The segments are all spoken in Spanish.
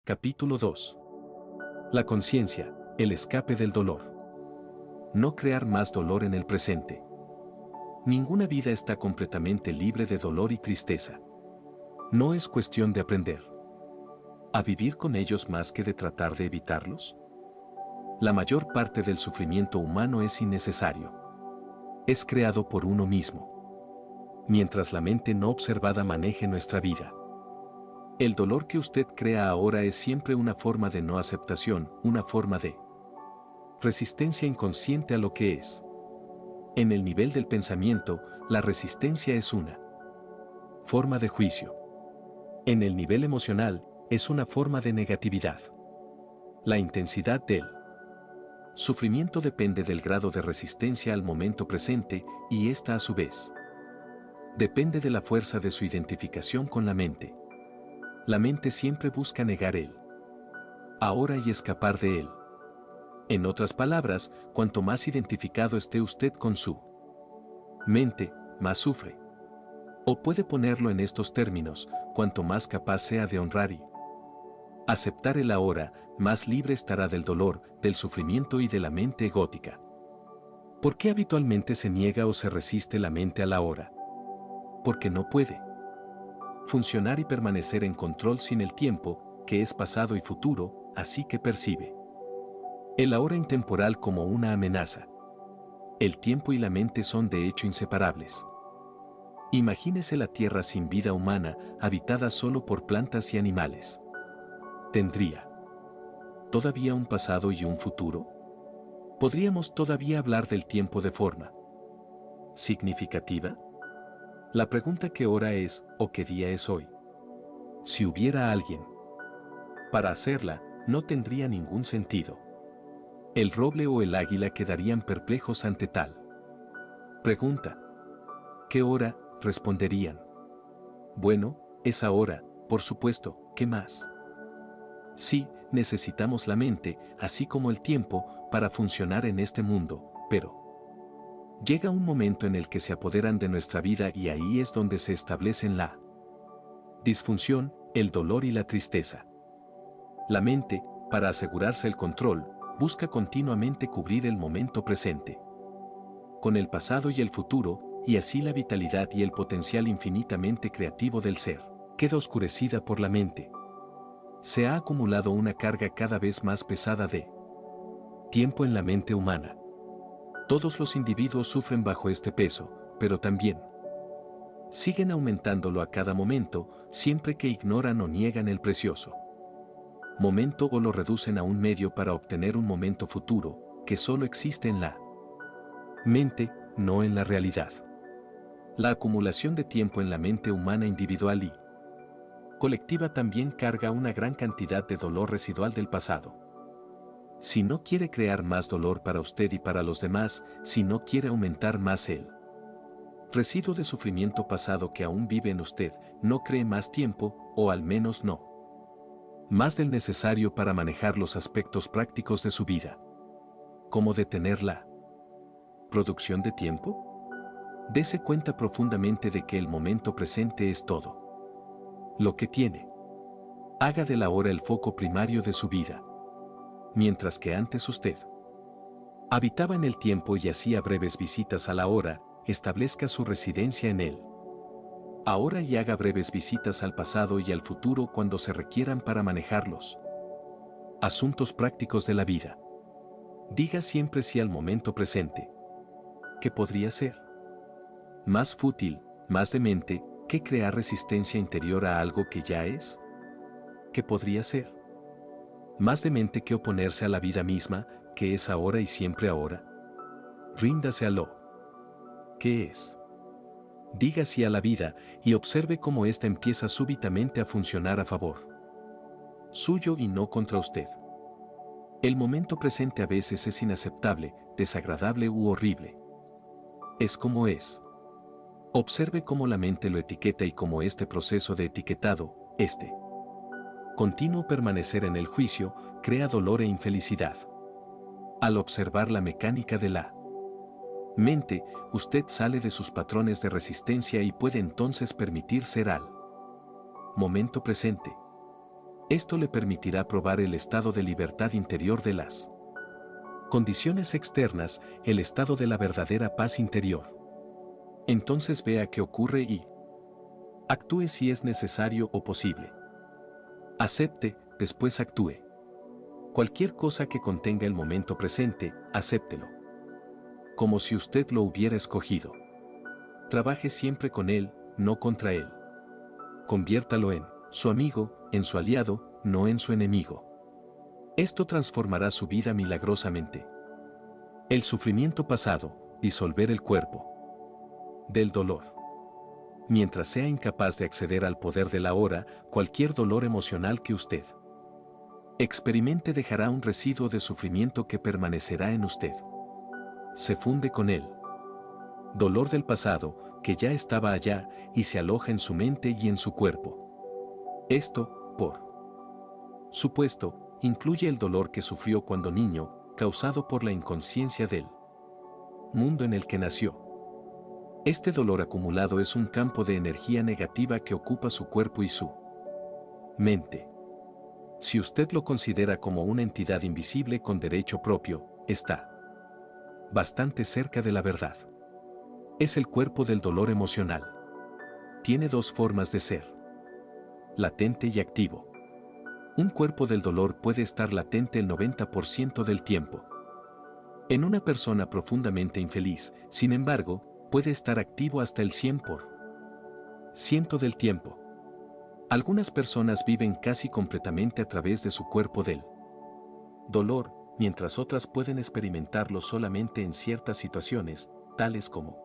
Capítulo 2. La conciencia, el escape del dolor. No crear más dolor en el presente. Ninguna vida está completamente libre de dolor y tristeza. No es cuestión de aprender a vivir con ellos más que de tratar de evitarlos. La mayor parte del sufrimiento humano es innecesario. Es creado por uno mismo. Mientras la mente no observada maneje nuestra vida. El dolor que usted crea ahora es siempre una forma de no aceptación, una forma de resistencia inconsciente a lo que es. En el nivel del pensamiento, la resistencia es una forma de juicio. En el nivel emocional, es una forma de negatividad. La intensidad del sufrimiento depende del grado de resistencia al momento presente y esta a su vez depende de la fuerza de su identificación con la mente. La mente siempre busca negar el ahora y escapar de él. En otras palabras, cuanto más identificado esté usted con su mente, más sufre. O puede ponerlo en estos términos, cuanto más capaz sea de honrar y aceptar el ahora, más libre estará del dolor, del sufrimiento y de la mente egótica. ¿Por qué habitualmente se niega o se resiste la mente al ahora? Porque no puede funcionar y permanecer en control sin el tiempo, que es pasado y futuro, así que percibe el ahora intemporal como una amenaza. El tiempo y la mente son de hecho inseparables. Imagínese la Tierra sin vida humana, habitada solo por plantas y animales. ¿Tendría todavía un pasado y un futuro? ¿Podríamos todavía hablar del tiempo de forma significativa? La pregunta ¿qué hora es o qué día es hoy? Si hubiera alguien para hacerla, no tendría ningún sentido. El roble o el águila quedarían perplejos ante tal pregunta. ¿Qué hora? Responderían. Bueno, es ahora, por supuesto, ¿qué más? Sí, necesitamos la mente, así como el tiempo, para funcionar en este mundo, pero llega un momento en el que se apoderan de nuestra vida y ahí es donde se establecen la disfunción, el dolor y la tristeza. La mente, para asegurarse el control, busca continuamente cubrir el momento presente con el pasado y el futuro, y así la vitalidad y el potencial infinitamente creativo del ser queda oscurecida por la mente. Se ha acumulado una carga cada vez más pesada de tiempo en la mente humana. Todos los individuos sufren bajo este peso, pero también siguen aumentándolo a cada momento, siempre que ignoran o niegan el precioso momento o lo reducen a un medio para obtener un momento futuro, que solo existe en la mente, no en la realidad. La acumulación de tiempo en la mente humana individual y colectiva también carga una gran cantidad de dolor residual del pasado. Si no quiere crear más dolor para usted y para los demás, si no quiere aumentar más el residuo de sufrimiento pasado que aún vive en usted, no cree más tiempo, o al menos no más del necesario para manejar los aspectos prácticos de su vida. ¿Cómo detener la producción de tiempo? Dese cuenta profundamente de que el momento presente es todo lo que tiene. Haga del ahora el foco primario de su vida. Mientras que antes usted habitaba en el tiempo y hacía breves visitas a la hora, establezca su residencia en él. Ahora y haga breves visitas al pasado y al futuro cuando se requieran para manejarlos asuntos prácticos de la vida. Diga siempre sí al momento presente. ¿Qué podría ser más fútil, más demente, que crear resistencia interior a algo que ya es? ¿Qué podría ser más demente que oponerse a la vida misma, que es ahora y siempre ahora? Ríndase a lo que es. Diga sí a la vida y observe cómo ésta empieza súbitamente a funcionar a favor suyo y no contra usted. El momento presente a veces es inaceptable, desagradable u horrible. Es como es. Observe cómo la mente lo etiqueta y cómo este proceso de etiquetado, este continuo permanecer en el juicio, crea dolor e infelicidad. Al observar la mecánica de la mente, usted sale de sus patrones de resistencia y puede entonces permitir ser al momento presente. Esto le permitirá probar el estado de libertad interior de las condiciones externas, el estado de la verdadera paz interior. Entonces vea qué ocurre y actúe si es necesario o posible. Acepte, después actúe. Cualquier cosa que contenga el momento presente, acéptelo. Como si usted lo hubiera escogido. Trabaje siempre con él, no contra él. Conviértalo en su amigo, en su aliado, no en su enemigo. Esto transformará su vida milagrosamente. El sufrimiento pasado, disolver el cuerpo del dolor. Mientras sea incapaz de acceder al poder de la hora, cualquier dolor emocional que usted experimente dejará un residuo de sufrimiento que permanecerá en usted. Se funde con él. Dolor del pasado, que ya estaba allá, y se aloja en su mente y en su cuerpo. Esto, por supuesto, incluye el dolor que sufrió cuando niño, causado por la inconsciencia del mundo en el que nació. Este dolor acumulado es un campo de energía negativa que ocupa su cuerpo y su mente. Si usted lo considera como una entidad invisible con derecho propio, está bastante cerca de la verdad. Es el cuerpo del dolor emocional. Tiene dos formas de ser: latente y activo. Un cuerpo del dolor puede estar latente el 90% del tiempo. En una persona profundamente infeliz, sin embargo, puede estar activo hasta el 100% del tiempo. Algunas personas viven casi completamente a través de su cuerpo del dolor, mientras otras pueden experimentarlo solamente en ciertas situaciones, tales como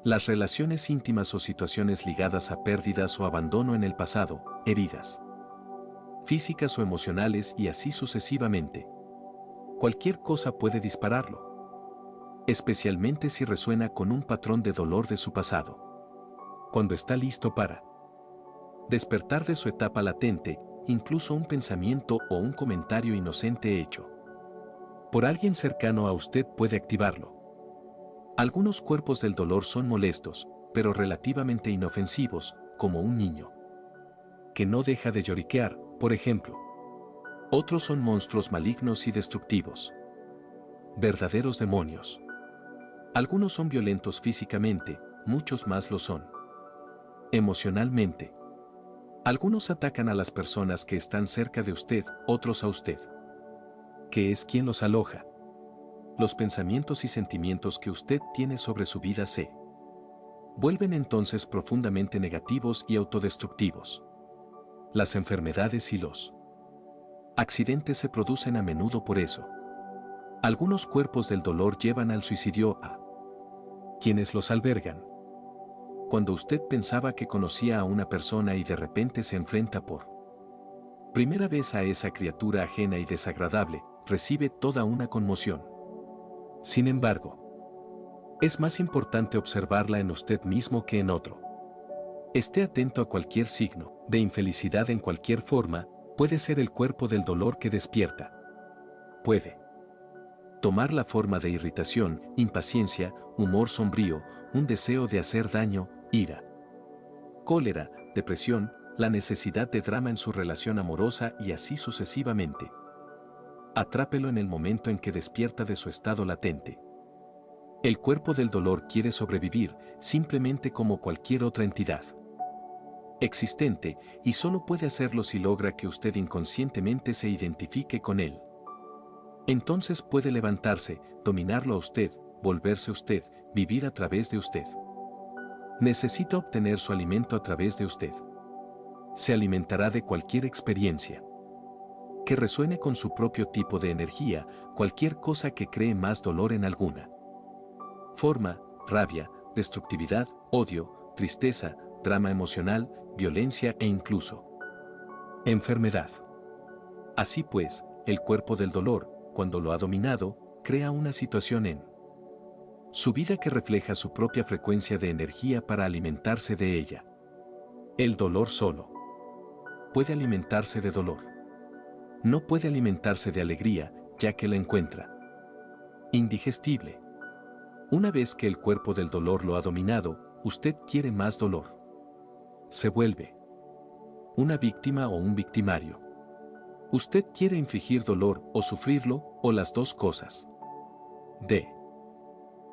las relaciones íntimas o situaciones ligadas a pérdidas o abandono en el pasado, heridas físicas o emocionales y así sucesivamente. Cualquier cosa puede dispararlo, especialmente si resuena con un patrón de dolor de su pasado. Cuando está listo para despertar de su etapa latente, incluso un pensamiento o un comentario inocente hecho por alguien cercano a usted puede activarlo. Algunos cuerpos del dolor son molestos, pero relativamente inofensivos, como un niño que no deja de lloriquear, por ejemplo. Otros son monstruos malignos y destructivos. Verdaderos demonios. Algunos son violentos físicamente, muchos más lo son emocionalmente. Algunos atacan a las personas que están cerca de usted, otros a usted, que es quien los aloja. Los pensamientos y sentimientos que usted tiene sobre su vida se vuelven entonces profundamente negativos y autodestructivos. Las enfermedades y los accidentes se producen a menudo por eso. Algunos cuerpos del dolor llevan al suicidio a quienes los albergan. Cuando usted pensaba que conocía a una persona y de repente se enfrenta por primera vez a esa criatura ajena y desagradable, recibe toda una conmoción. Sin embargo, es más importante observarla en usted mismo que en otro. Esté atento a cualquier signo de infelicidad en cualquier forma, puede ser el cuerpo del dolor que despierta. Puede tomar la forma de irritación, impaciencia, humor sombrío, un deseo de hacer daño, ira, cólera, depresión, la necesidad de drama en su relación amorosa y así sucesivamente. Atrápelo en el momento en que despierta de su estado latente. El cuerpo del dolor quiere sobrevivir, simplemente como cualquier otra entidad existente, y solo puede hacerlo si logra que usted inconscientemente se identifique con él. Entonces puede levantarse, dominarlo a usted, volverse usted, vivir a través de usted. Necesita obtener su alimento a través de usted. Se alimentará de cualquier experiencia que resuene con su propio tipo de energía, cualquier cosa que cree más dolor en alguna forma: rabia, destructividad, odio, tristeza, drama emocional, violencia e incluso enfermedad. Así pues, el cuerpo del dolor, cuando lo ha dominado, crea una situación en su vida que refleja su propia frecuencia de energía para alimentarse de ella. El dolor solo puede alimentarse de dolor. No puede alimentarse de alegría, ya que la encuentra indigestible. Una vez que el cuerpo del dolor lo ha dominado, usted quiere más dolor. Se vuelve una víctima o un victimario. Usted quiere infligir dolor o sufrirlo, o las dos cosas. De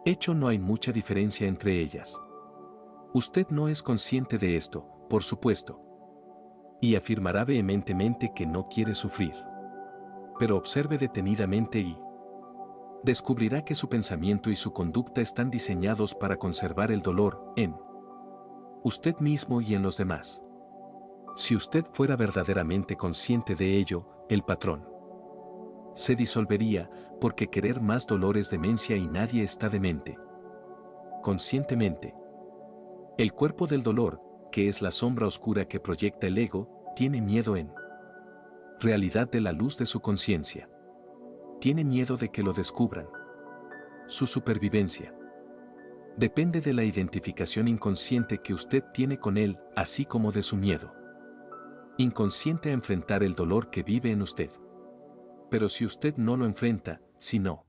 hecho, no hay mucha diferencia entre ellas. Usted no es consciente de esto, por supuesto. Y afirmará vehementemente que no quiere sufrir. Pero observe detenidamente y descubrirá que su pensamiento y su conducta están diseñados para conservar el dolor en usted mismo y en los demás. Si usted fuera verdaderamente consciente de ello, el patrón se disolvería, porque querer más dolor es demencia y nadie está demente. Conscientemente. El cuerpo del dolor, que es la sombra oscura que proyecta el ego, tiene miedo en realidad de la luz de su conciencia. Tiene miedo de que lo descubran. Su supervivencia depende de la identificación inconsciente que usted tiene con él, así como de su miedo inconsciente a enfrentar el dolor que vive en usted. Pero si usted no lo enfrenta, si no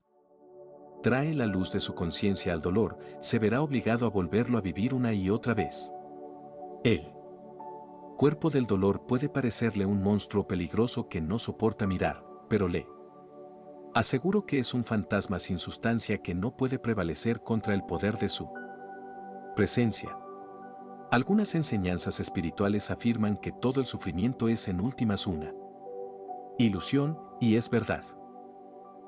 trae la luz de su conciencia al dolor, se verá obligado a volverlo a vivir una y otra vez. El cuerpo del dolor puede parecerle un monstruo peligroso que no soporta mirar, pero le aseguro que es un fantasma sin sustancia que no puede prevalecer contra el poder de su presencia. Algunas enseñanzas espirituales afirman que todo el sufrimiento es en últimas una ilusión, y es verdad.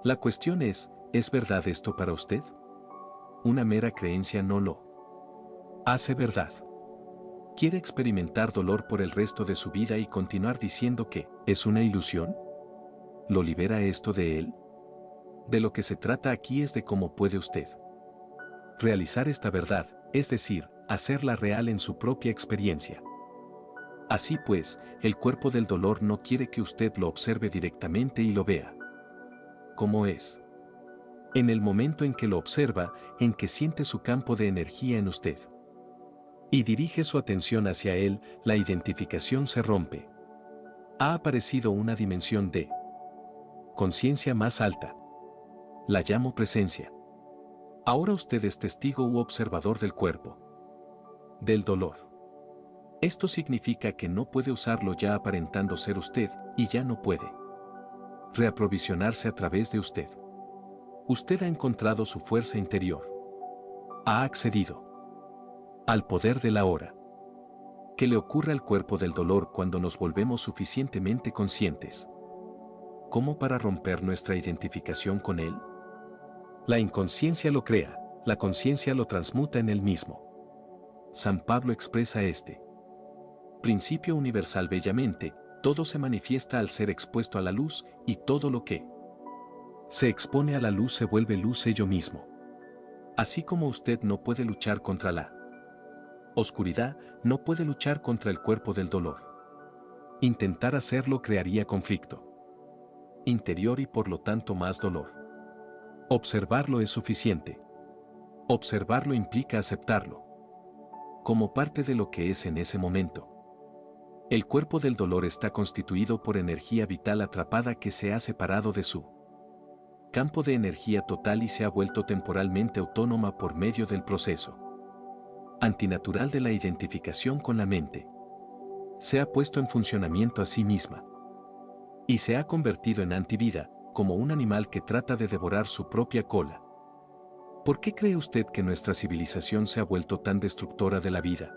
La cuestión ¿es verdad esto para usted? Una mera creencia no lo hace verdad. ¿Quiere experimentar dolor por el resto de su vida y continuar diciendo que es una ilusión? ¿Lo libera esto de él? De lo que se trata aquí es de cómo puede usted realizar esta verdad, es decir, hacerla real en su propia experiencia. Así pues, el cuerpo del dolor no quiere que usted lo observe directamente y lo vea como es. En el momento en que lo observa, en que siente su campo de energía en usted y dirige su atención hacia él, la identificación se rompe. Ha aparecido una dimensión de conciencia más alta. La llamo presencia. Ahora usted es testigo u observador del cuerpo del dolor. Esto significa que no puede usarlo ya aparentando ser usted, y ya no puede reaprovisionarse a través de usted. Usted ha encontrado su fuerza interior. Ha accedido al poder de la hora. ¿Qué le ocurre al cuerpo del dolor cuando nos volvemos suficientemente conscientes como para romper nuestra identificación con él? La inconsciencia lo crea, la conciencia lo transmuta en él mismo. San Pablo expresa este principio universal bellamente: todo se manifiesta al ser expuesto a la luz, y todo lo que se expone a la luz se vuelve luz ello mismo. Así como usted no puede luchar contra la oscuridad, no puede luchar contra el cuerpo del dolor. Intentar hacerlo crearía conflicto interior y por lo tanto más dolor. Observarlo es suficiente. Observarlo implica aceptarlo como parte de lo que es en ese momento. El cuerpo del dolor está constituido por energía vital atrapada que se ha separado de su campo de energía total y se ha vuelto temporalmente autónoma por medio del proceso antinatural de la identificación con la mente. Se ha puesto en funcionamiento a sí misma y se ha convertido en antivida, como un animal que trata de devorar su propia cola. ¿Por qué cree usted que nuestra civilización se ha vuelto tan destructora de la vida?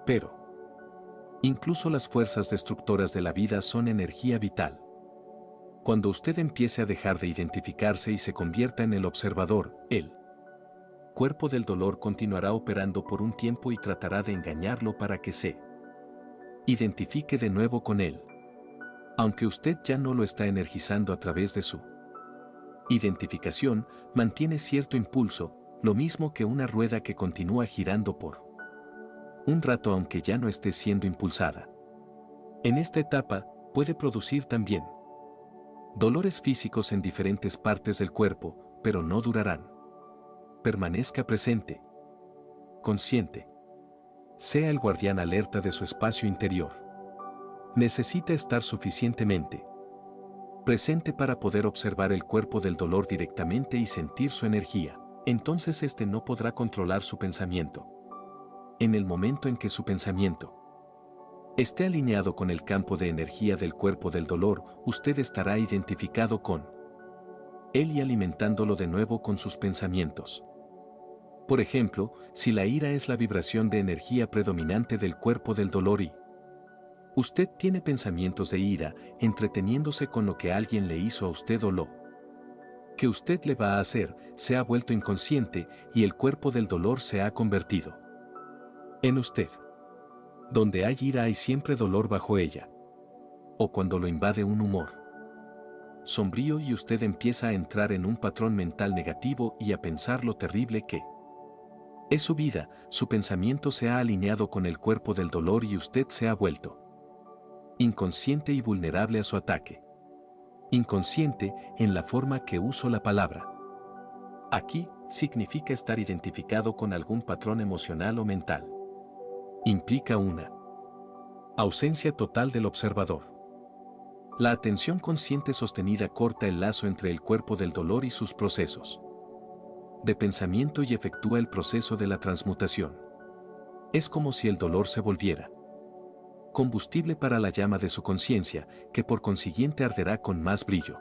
Pero incluso las fuerzas destructoras de la vida son energía vital. Cuando usted empiece a dejar de identificarse y se convierta en el observador, el cuerpo del dolor continuará operando por un tiempo y tratará de engañarlo para que se identifique de nuevo con él. Aunque usted ya no lo está energizando a través de su identificación, mantiene cierto impulso, lo mismo que una rueda que continúa girando por un rato aunque ya no esté siendo impulsada. En esta etapa, puede producir también dolores físicos en diferentes partes del cuerpo, pero no durarán. Permanezca presente, consciente. Sea el guardián alerta de su espacio interior. Necesita estar suficientemente presente para poder observar el cuerpo del dolor directamente y sentir su energía. Entonces este no podrá controlar su pensamiento. En el momento en que su pensamiento esté alineado con el campo de energía del cuerpo del dolor, usted estará identificado con él y alimentándolo de nuevo con sus pensamientos. Por ejemplo, si la ira es la vibración de energía predominante del cuerpo del dolor y usted tiene pensamientos de ira, entreteniéndose con lo que alguien le hizo a usted o lo que usted le va a hacer, se ha vuelto inconsciente y el cuerpo del dolor se ha convertido en usted. Donde hay ira hay siempre dolor bajo ella. O cuando lo invade un humor sombrío y usted empieza a entrar en un patrón mental negativo y a pensar lo terrible que es su vida, su pensamiento se ha alineado con el cuerpo del dolor y usted se ha vuelto inconsciente y vulnerable a su ataque. Inconsciente en la forma que uso la palabra. Aquí significa estar identificado con algún patrón emocional o mental. Implica una ausencia total del observador. La atención consciente sostenida corta el lazo entre el cuerpo del dolor y sus procesos de pensamiento y efectúa el proceso de la transmutación. Es como si el dolor se volviera combustible para la llama de su conciencia, que por consiguiente arderá con más brillo.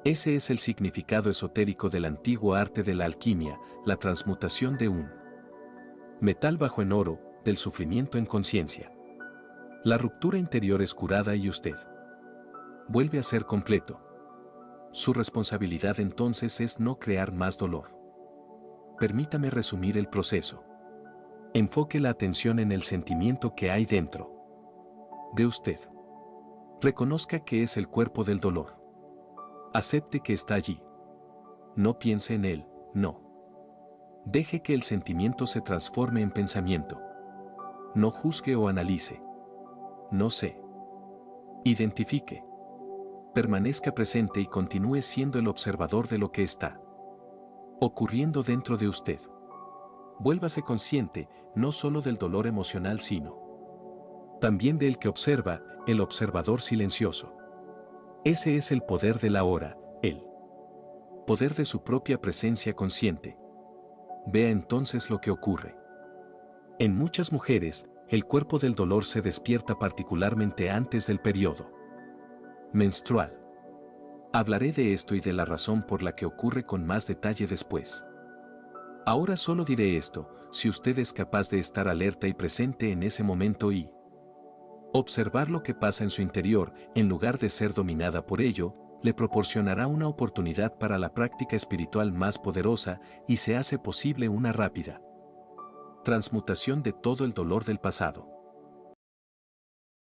Ese es el significado esotérico del antiguo arte de la alquimia, la transmutación de un metal bajo en oro, del sufrimiento en conciencia. La ruptura interior es curada y usted vuelve a ser completo. Su responsabilidad entonces es no crear más dolor. Permítame resumir el proceso. Enfoque la atención en el sentimiento que hay dentro de usted. Reconozca que es el cuerpo del dolor. Acepte que está allí. No piense en él, no. Deje que el sentimiento se transforme en pensamiento. No juzgue o analice. No sé. Identifique. Permanezca presente y continúe siendo el observador de lo que está ocurriendo dentro de usted. Vuélvase consciente, no solo del dolor emocional sino también del que observa, el observador silencioso. Ese es el poder de la hora, el poder de su propia presencia consciente. Vea entonces lo que ocurre. En muchas mujeres, el cuerpo del dolor se despierta particularmente antes del periodo menstrual. Hablaré de esto y de la razón por la que ocurre con más detalle después. Ahora solo diré esto, si usted es capaz de estar alerta y presente en ese momento y observar lo que pasa en su interior, en lugar de ser dominada por ello, le proporcionará una oportunidad para la práctica espiritual más poderosa y se hace posible una rápida transmutación de todo el dolor del pasado.